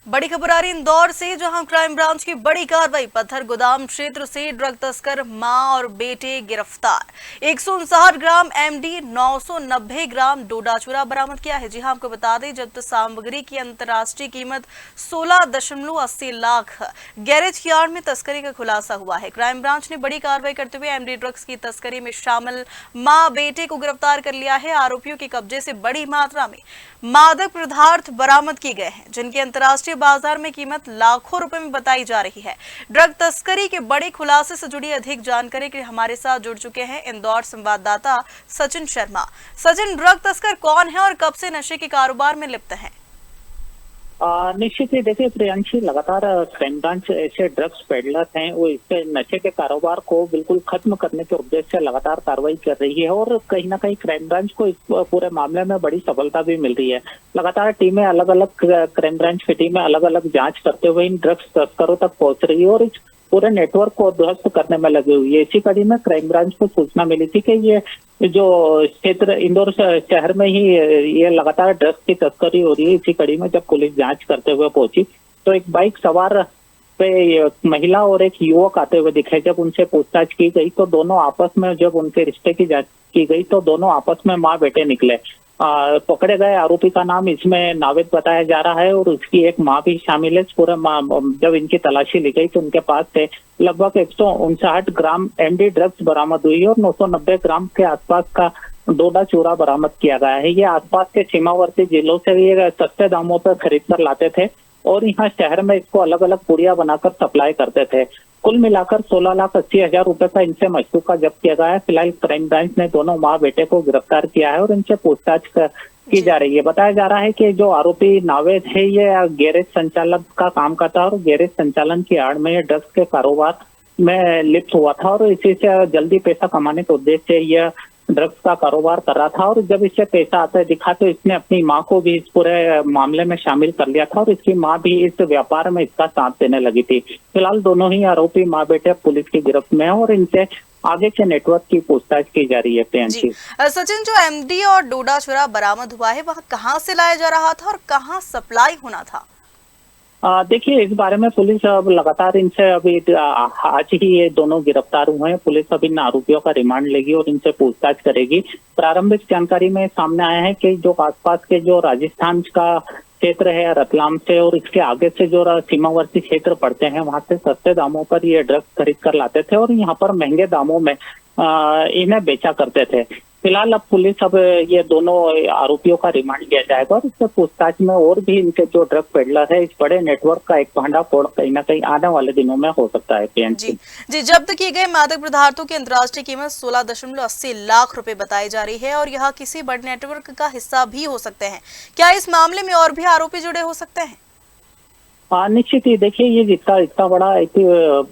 बड़ी खबर आ रही इंदौर से, जहां क्राइम ब्रांच की बड़ी कार्रवाई। पत्थर गोदाम क्षेत्र से ड्रग तस्कर मां और बेटे गिरफ्तार। 159 ग्राम एमडी, 990 ग्राम डोडा चूरा बरामद किया है। जी हां, आपको बता दें, जब्त सामग्री की अंतर्राष्ट्रीय कीमत 16.80 लाख। गैरेज की आड़ में तस्करी का खुलासा हुआ है। क्राइम ब्रांच ने बड़ी कार्रवाई करते हुए एमडी ड्रग्स की तस्करी में शामिल मां बेटे को गिरफ्तार कर लिया है। आरोपियों के कब्जे से बड़ी मात्रा में मादक पदार्थ बरामद किए गए हैं, जिनकी अंतर्राष्ट्रीय बाजार में कीमत लाखों रुपए में बताई जा रही है। ड्रग तस्करी के बड़े खुलासे से जुड़ी अधिक जानकारी के लिए हमारे साथ जुड़ चुके हैं इंदौर संवाददाता सचिन शर्मा। सचिन, ड्रग तस्कर कौन है और कब से नशे के कारोबार में लिप्त है? निश्चित ही देखिए प्रियांशी, लगातार क्राइम ब्रांच ऐसे ड्रग्स पेडलर हैं वो इसके नशे के कारोबार को बिल्कुल खत्म करने के उद्देश्य से लगातार कार्रवाई कर रही है और कहीं ना कहीं क्राइम ब्रांच को इस पूरे मामले में बड़ी सफलता भी मिल रही है। लगातार टीमें, अलग अलग क्राइम ब्रांच की टीमें अलग अलग जांच करते हुए इन ड्रग्स तस्करों तक पहुंच रही है और इस पूरे नेटवर्क को ध्वस्त करने में लगी हुई है। इसी कड़ी में क्राइम ब्रांच को सूचना मिली थी कि ये जो क्षेत्र इंदौर शहर में ही ये लगातार ड्रग्स की तस्करी हो रही है। इसी कड़ी में जब पुलिस जांच करते हुए पहुंची तो एक बाइक सवार पे महिला और एक युवक आते हुए दिखे। जब उनसे पूछताछ की गई तो दोनों आपस में, जब उनके रिश्ते की जांच की गई तो दोनों आपस में माँ बेटे निकले। पकड़े गए आरोपी का नाम इसमें नावेद बताया जा रहा है और उसकी एक माँ भी शामिल है। पूरे जब इनकी तलाशी ली गई तो उनके पास से लगभग 159 ग्राम एमडी ड्रग्स बरामद हुई और 990 ग्राम के आसपास का डोडा चूरा बरामद किया गया है। ये आसपास के सीमावर्ती जिलों से ये सस्ते दामों पर खरीद कर लाते थे और यहाँ शहर में इसको अलग अलग पुड़िया बनाकर सप्लाई करते थे। कुल मिलाकर 16,80,000 रुपए का इनसे मशरूका जब्त किया गया है। फिलहाल क्राइम ब्रांच ने दोनों माँ बेटे को गिरफ्तार किया है और इनसे पूछताछ की जा रही है। बताया जा रहा है कि जो आरोपी नावेद है ये गैरेज संचालक का काम करता है और गैरेज संचालन की आड़ में ये ड्रग्स के कारोबार में लिप्त हुआ था और इसी से जल्दी पैसा कमाने के उद्देश्य से यह ड्रग्स का कारोबार कर रहा था और जब इससे पैसा आता दिखा तो इसने अपनी माँ को भी इस पूरे मामले में शामिल कर लिया था और इसकी माँ भी इस व्यापार में इसका साथ देने लगी थी। फिलहाल दोनों ही आरोपी माँ बेटे पुलिस की गिरफ्त में है और इनसे आगे के नेटवर्क की पूछताछ की जा रही है। प्रियांशी, सचिन, जो एमडी और डोडा चूरा बरामद हुआ है वह कहाँ से लाया जा रहा था और कहाँ सप्लाई होना था? देखिए, इस बारे में पुलिस अब लगातार इनसे अभी आज ही ये दोनों गिरफ्तार हुए हैं। पुलिस अब इन आरोपियों का रिमांड लेगी और इनसे पूछताछ करेगी। प्रारंभिक जानकारी में सामने आया है कि जो आसपास के जो राजस्थान का क्षेत्र है रतलाम से और इसके आगे से जो सीमावर्ती क्षेत्र पड़ते हैं वहां से सस्ते दामों पर ये ड्रग्स खरीद कर लाते थे और यहाँ पर महंगे दामों में इन्हें बेचा करते थे। फिलहाल अब पुलिस अब ये दोनों आरोपियों का रिमांड लिया जाएगा और इससे पूछताछ में और भी इनके जो ड्रग पेडलर है इस बड़े नेटवर्क का एक भंडाफोड़ कहीं ना कहीं आने वाले दिनों में हो सकता है। जी, जब्त किए गए मादक पदार्थों की अंतर्राष्ट्रीय कीमत 16.80 लाख रुपए बताई जा रही है और यह किसी बड़े नेटवर्क का हिस्सा भी हो सकते हैं। क्या इस मामले में और भी आरोपी जुड़े हो सकते हैं? निश्चित ही देखिए, ये इतना बड़ा इतनी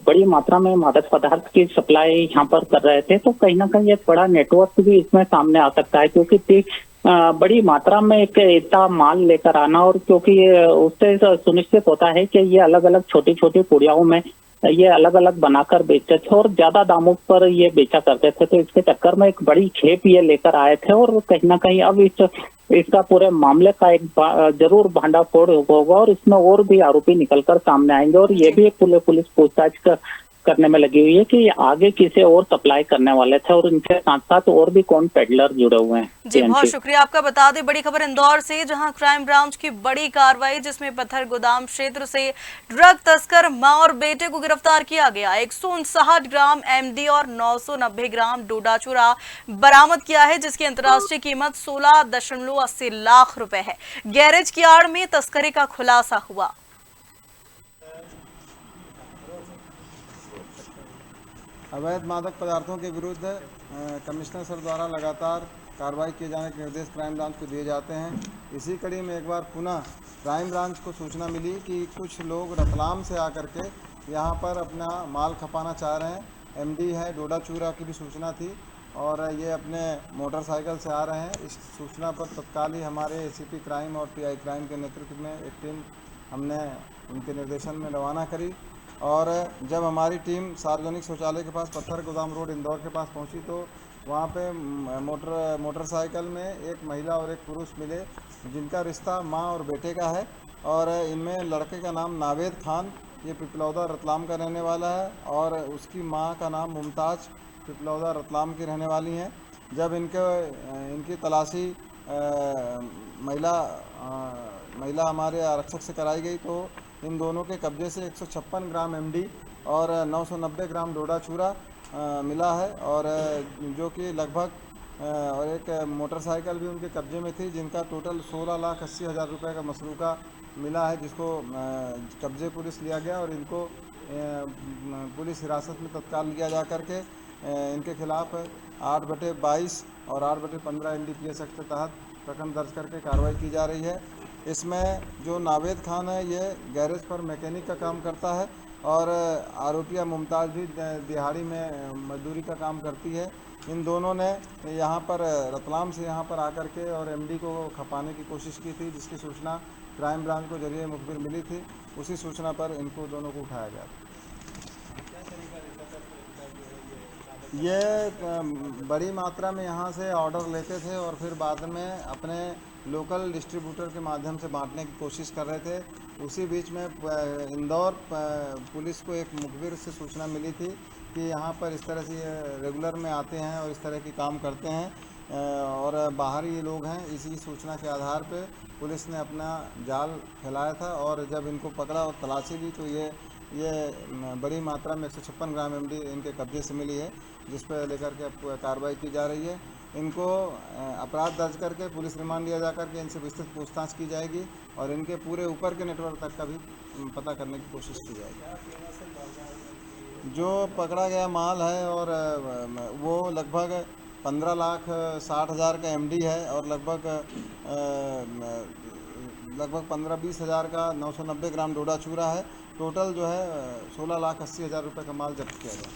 बड़ी मात्रा में मादक पदार्थ की सप्लाई यहाँ पर कर रहे थे तो कहीं ना कहीं एक बड़ा नेटवर्क भी इसमें सामने आ सकता है, क्योंकि बड़ी मात्रा में एक इतना माल लेकर आना और क्योंकि ये उससे सुनिश्चित होता है कि ये अलग अलग छोटी छोटी पुड़ियाओं में ये अलग अलग बनाकर बेचते थे और ज्यादा दामों पर ये बेचा करते थे। तो इसके चक्कर में एक बड़ी खेप ये लेकर आए थे और कहीं ना कहीं अब इसका पूरे मामले का एक जरूर भांडाफोड़ होगा और इसमें और भी आरोपी निकलकर सामने आएंगे और ये भी पुलिस पूछताछ करने में लगी हुई है कि आगे किसे और सप्लाई करने वाले थे और इनके साथ साथ और भी कौन पेडलर जुड़े हुए हैं। जी, बहुत शुक्रिया आपका। बता दें, बड़ी खबर इंदौर से, जहां क्राइम ब्रांच की बड़ी कार्रवाई, जिसमें पत्थर गोदाम क्षेत्र से ड्रग तस्कर मां और बेटे को गिरफ्तार किया गया। 159 ग्राम एमडी और 990 ग्राम डोडा चूरा बरामद किया है, जिसकी अंतर्राष्ट्रीय कीमत 16.80 लाख रुपए है। गैरेज की आड़ में तस्करी का खुलासा हुआ। अवैध मादक पदार्थों के विरुद्ध कमिश्नर सर द्वारा लगातार कार्रवाई किए जाने के निर्देश क्राइम ब्रांच को दिए जाते हैं। इसी कड़ी में एक बार पुनः क्राइम ब्रांच को सूचना मिली कि कुछ लोग रतलाम से आकर के यहाँ पर अपना माल खपाना चाह रहे हैं। एमडी है, डोडा चूरा की भी सूचना थी और ये अपने मोटरसाइकिल से आ रहे हैं। इस सूचना पर तत्काल ही हमारे एसीपी क्राइम और पीआई क्राइम के नेतृत्व में एक टीम हमने उनके निर्देशन में रवाना करी और जब हमारी टीम सार्वजनिक शौचालय के पास पत्थर गोदाम रोड इंदौर के पास पहुंची तो वहां पे मोटरसाइकिल में एक महिला और एक पुरुष मिले, जिनका रिश्ता मां और बेटे का है और इनमें लड़के का नाम नावेद खान, ये पिपलौदा रतलाम का रहने वाला है, और उसकी माँ का नाम मुमताज़, पिपलौदा रतलाम की रहने वाली हैं। जब इनकी तलाशी महिला हमारे आरक्षक से कराई गई तो इन दोनों के कब्जे से 156 ग्राम एमडी और 990 ग्राम डोडा चूरा मिला है, और जो कि लगभग और एक मोटरसाइकिल भी उनके कब्जे में थी, जिनका टोटल 16,80,000 रुपये का मसरूका मिला है, जिसको कब्जे पुलिस लिया गया और इनको पुलिस हिरासत में तत्काल लिया जा करके इनके खिलाफ 8/22 और 8/15 NDPS एक्ट के तहत प्रकरण दर्ज करके कार्रवाई की जा रही है। इसमें जो नावेद खान है ये गैरेज पर मैकेनिक का काम करता है, और आरोपिया मुमताज़ भी दिहाड़ी में मजदूरी का काम करती है। इन दोनों ने यहाँ पर रतलाम से यहाँ पर आकर के और एमडी को खपाने की कोशिश की थी, जिसकी सूचना क्राइम ब्रांच को जरिए मुखबिर मिली थी। उसी सूचना पर इनको दोनों को उठाया गया। ये बड़ी मात्रा में यहाँ से ऑर्डर लेते थे और फिर बाद में अपने लोकल डिस्ट्रीब्यूटर के माध्यम से बांटने की कोशिश कर रहे थे। उसी बीच में इंदौर पुलिस को एक मुखबिर से सूचना मिली थी कि यहाँ पर इस तरह से ये रेगुलर में आते हैं और इस तरह की काम करते हैं और बाहर ये लोग हैं। इसी सूचना के आधार पे पुलिस ने अपना जाल फैलाया था, और जब इनको पकड़ा और तलाशी ली तो ये बड़ी मात्रा में 156 ग्राम एमडी इनके कब्जे से मिली है, जिस पर लेकर के अब कार्रवाई की जा रही है। इनको अपराध दर्ज करके पुलिस रिमांड लिया जाकर के इनसे विस्तृत पूछताछ की जाएगी और इनके पूरे ऊपर के नेटवर्क तक का भी पता करने की कोशिश की जाएगी। जो पकड़ा गया माल है और वो लगभग 15,60,000 का एमडी है और लगभग 15-20 हज़ार का 990 ग्राम डोडा चूरा है। टोटल जो है 16,80,000 रुपये का माल जब्त किया गया।